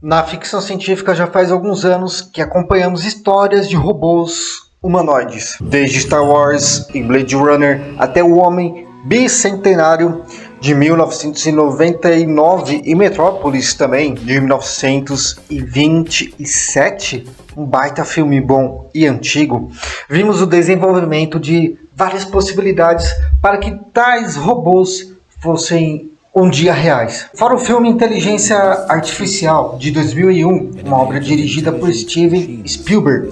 Na ficção científica já faz alguns anos que acompanhamos histórias de robôs humanoides, desde Star Wars e Blade Runner até o Homem Bicentenário de 1999 e Metrópolis também de 1927, um baita filme bom e antigo. Vimos o desenvolvimento de várias possibilidades para que tais robôs fossem um dia reais. Fora o filme Inteligência Artificial, de 2001, uma obra dirigida por Steven Spielberg,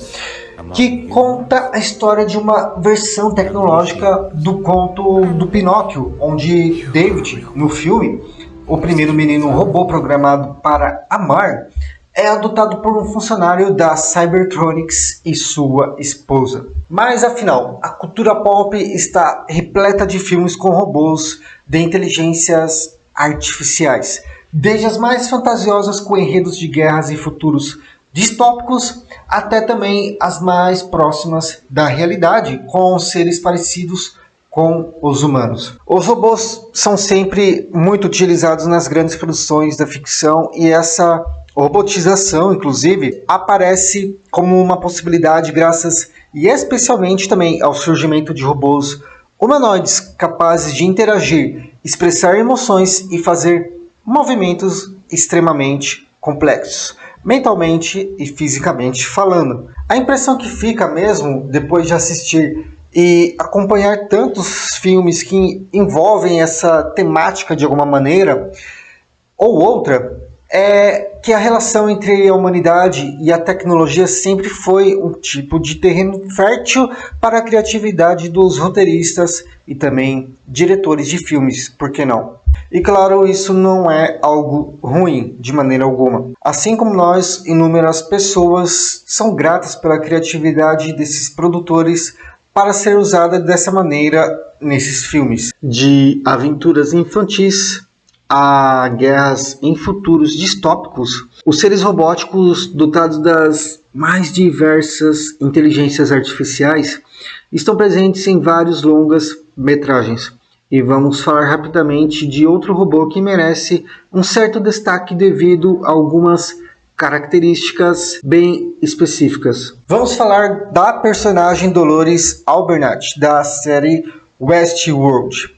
que conta a história de uma versão tecnológica do conto do Pinóquio, onde David, no filme, o primeiro menino robô programado para amar, é adotado por um funcionário da Cybertronics e sua esposa. Mas afinal, a cultura pop está repleta de filmes com robôs de inteligências artificiais, desde as mais fantasiosas com enredos de guerras e futuros distópicos, até também as mais próximas da realidade, com seres parecidos com os humanos. Os robôs são sempre muito utilizados nas grandes produções da ficção, e essa robotização, inclusive, aparece como uma possibilidade graças e especialmente também ao surgimento de robôs humanoides capazes de interagir, expressar emoções e fazer movimentos extremamente complexos, mentalmente e fisicamente falando. A impressão que fica mesmo depois de assistir e acompanhar tantos filmes que envolvem essa temática de alguma maneira ou outra é que a relação entre a humanidade e a tecnologia sempre foi um tipo de terreno fértil para a criatividade dos roteiristas e também diretores de filmes, por que não? E claro, isso não é algo ruim de maneira alguma. Assim como nós, inúmeras pessoas são gratas pela criatividade desses produtores para ser usada dessa maneira nesses filmes. De aventuras infantis a guerras em futuros distópicos, os seres robóticos dotados das mais diversas inteligências artificiais estão presentes em vários longas-metragens. E vamos falar rapidamente de outro robô que merece um certo destaque devido a algumas características bem específicas. Vamos falar da personagem Dolores Albernatch, da série Westworld.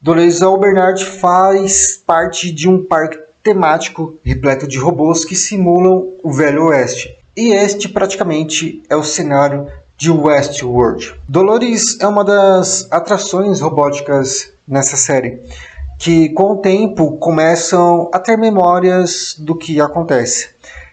Dolores Albernatch faz parte de um parque temático repleto de robôs que simulam o Velho Oeste. E este praticamente é o cenário de Westworld. Dolores é uma das atrações robóticas nessa série, que com o tempo começam a ter memórias do que acontece,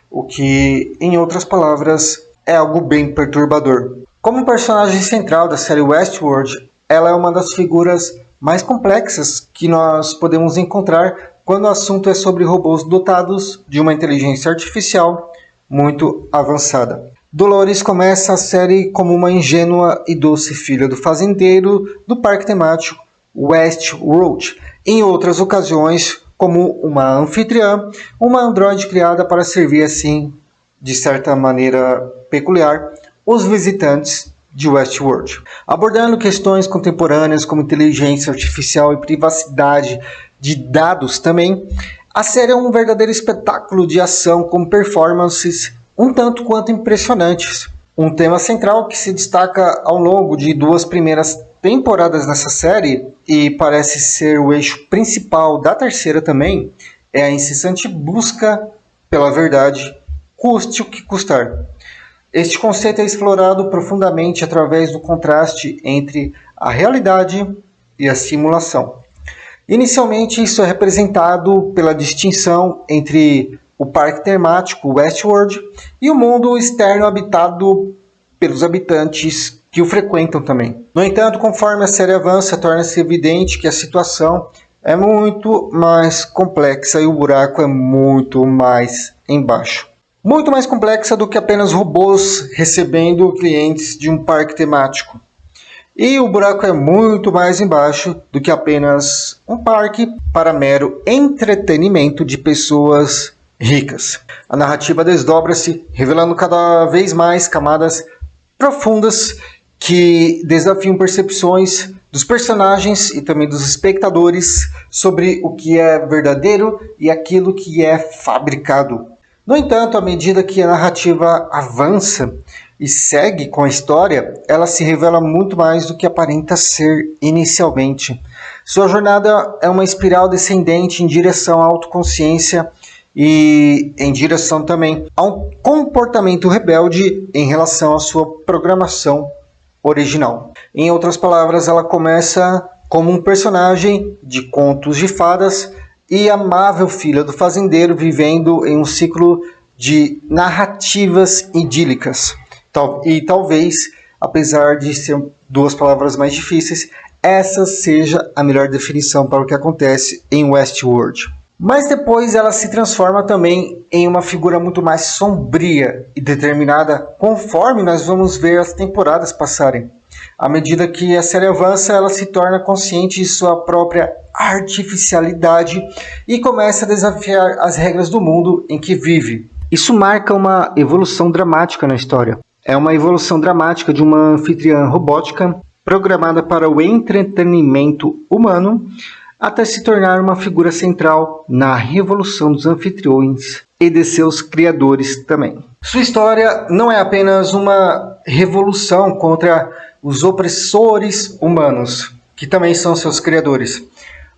o que, em outras palavras, é algo bem perturbador. Como personagem central da série Westworld, ela é uma das figuras mais complexas que nós podemos encontrar quando o assunto é sobre robôs dotados de uma inteligência artificial muito avançada. Dolores começa a série como uma ingênua e doce filha do fazendeiro do parque temático Westworld. Em outras ocasiões, como uma anfitriã, uma androide criada para servir assim, de certa maneira peculiar, os visitantes de Westworld. Abordando questões contemporâneas como inteligência artificial e privacidade de dados também, a série é um verdadeiro espetáculo de ação com performances um tanto quanto impressionantes. Um tema central que se destaca ao longo de duas primeiras temporadas dessa série, e parece ser o eixo principal da terceira também, é a incessante busca pela verdade, custe o que custar. Este conceito é explorado profundamente através do contraste entre a realidade e a simulação. Inicialmente, isso é representado pela distinção entre o parque temático Westworld e o mundo externo habitado pelos habitantes que o frequentam também. No entanto, conforme a série avança, torna-se evidente que a situação é muito mais complexa e o buraco é muito mais embaixo. Muito mais complexa do que apenas robôs recebendo clientes de um parque temático. E o buraco é muito mais embaixo do que apenas um parque para mero entretenimento de pessoas ricas. A narrativa desdobra-se, revelando cada vez mais camadas profundas que desafiam percepções dos personagens e também dos espectadores sobre o que é verdadeiro e aquilo que é fabricado. No entanto, à medida que a narrativa avança e segue com a história, ela se revela muito mais do que aparenta ser inicialmente. Sua jornada é uma espiral descendente em direção à autoconsciência e em direção também a um comportamento rebelde em relação à sua programação original. Em outras palavras, ela começa como um personagem de contos de fadas e amável filha do fazendeiro vivendo em um ciclo de narrativas idílicas. E talvez, apesar de ser duas palavras mais difíceis, essa seja a melhor definição para o que acontece em Westworld. Mas depois ela se transforma também em uma figura muito mais sombria e determinada conforme nós vamos ver as temporadas passarem. À medida que a série avança, ela se torna consciente de sua própria artificialidade e começa a desafiar as regras do mundo em que vive. Isso marca uma evolução dramática na história. É uma evolução dramática de uma anfitriã robótica programada para o entretenimento humano até se tornar uma figura central na revolução dos anfitriões e de seus criadores também. Sua história não é apenas uma revolução contra os opressores humanos, que também são seus criadores,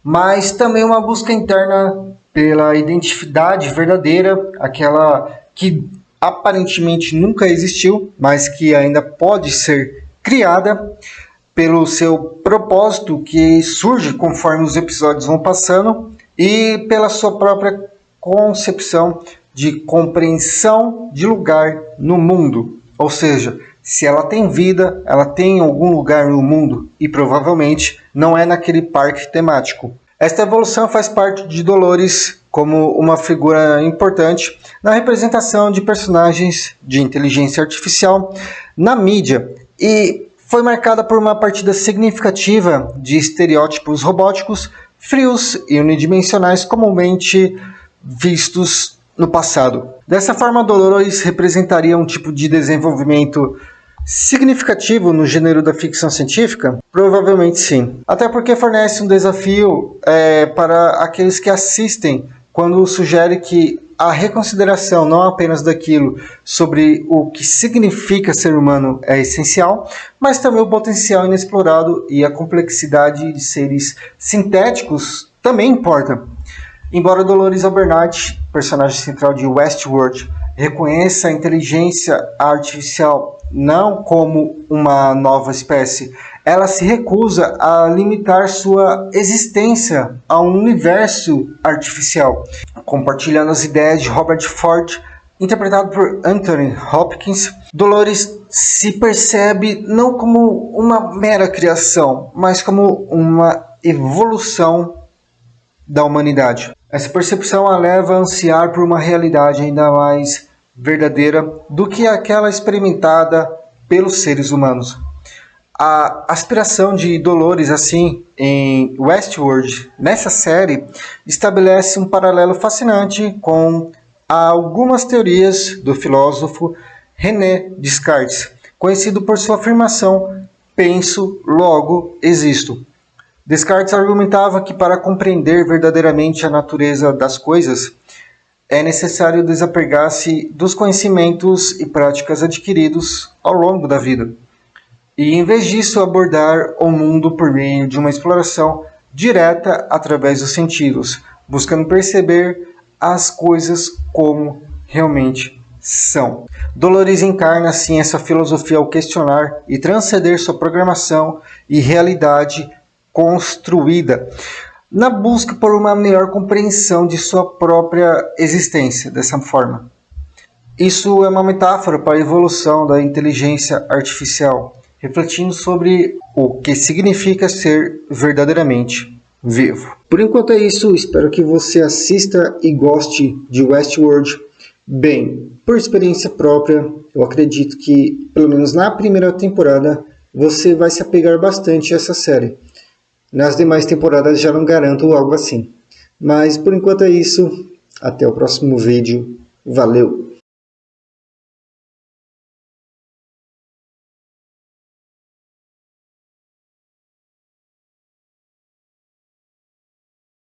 mas também uma busca interna pela identidade verdadeira, aquela que aparentemente nunca existiu, mas que ainda pode ser criada, pelo seu propósito que surge conforme os episódios vão passando e pela sua própria concepção de compreensão de lugar no mundo. Ou seja, se ela tem vida, ela tem algum lugar no mundo e provavelmente não é naquele parque temático. Esta evolução faz parte de Dolores como uma figura importante na representação de personagens de inteligência artificial na mídia e foi marcada por uma partida significativa de estereótipos robóticos, frios e unidimensionais comumente vistos no passado. Dessa forma, Dolores representaria um tipo de desenvolvimento significativo no gênero da ficção científica? Provavelmente sim. Até porque fornece um desafio para aqueles que assistem quando sugere que a reconsideração não apenas daquilo sobre o que significa ser humano é essencial, mas também o potencial inexplorado e a complexidade de seres sintéticos também importa. Embora Dolores Abernathy, personagem central de Westworld, reconheça a inteligência artificial não como uma nova espécie, ela se recusa a limitar sua existência a um universo artificial. Compartilhando as ideias de Robert Ford, interpretado por Anthony Hopkins, Dolores se percebe não como uma mera criação, mas como uma evolução da humanidade. Essa percepção a leva a ansiar por uma realidade ainda mais verdadeira do que aquela experimentada pelos seres humanos. A aspiração de Dolores, assim, em Westworld, nessa série, estabelece um paralelo fascinante com algumas teorias do filósofo René Descartes, conhecido por sua afirmação "penso, logo existo". Descartes argumentava que para compreender verdadeiramente a natureza das coisas, é necessário desapegar-se dos conhecimentos e práticas adquiridos ao longo da vida. E, em vez disso, abordar o mundo por meio de uma exploração direta através dos sentidos, buscando perceber as coisas como realmente são. Dolores encarna, assim, essa filosofia ao questionar e transcender sua programação e realidade construída, na busca por uma melhor compreensão de sua própria existência, dessa forma. Isso é uma metáfora para a evolução da inteligência artificial, refletindo sobre o que significa ser verdadeiramente vivo. Por enquanto é isso, espero que você assista e goste de Westworld. Bem, por experiência própria, eu acredito que, pelo menos na primeira temporada, você vai se apegar bastante a essa série. Nas demais temporadas já não garanto algo assim. Mas por enquanto é isso. Até o próximo vídeo. Valeu!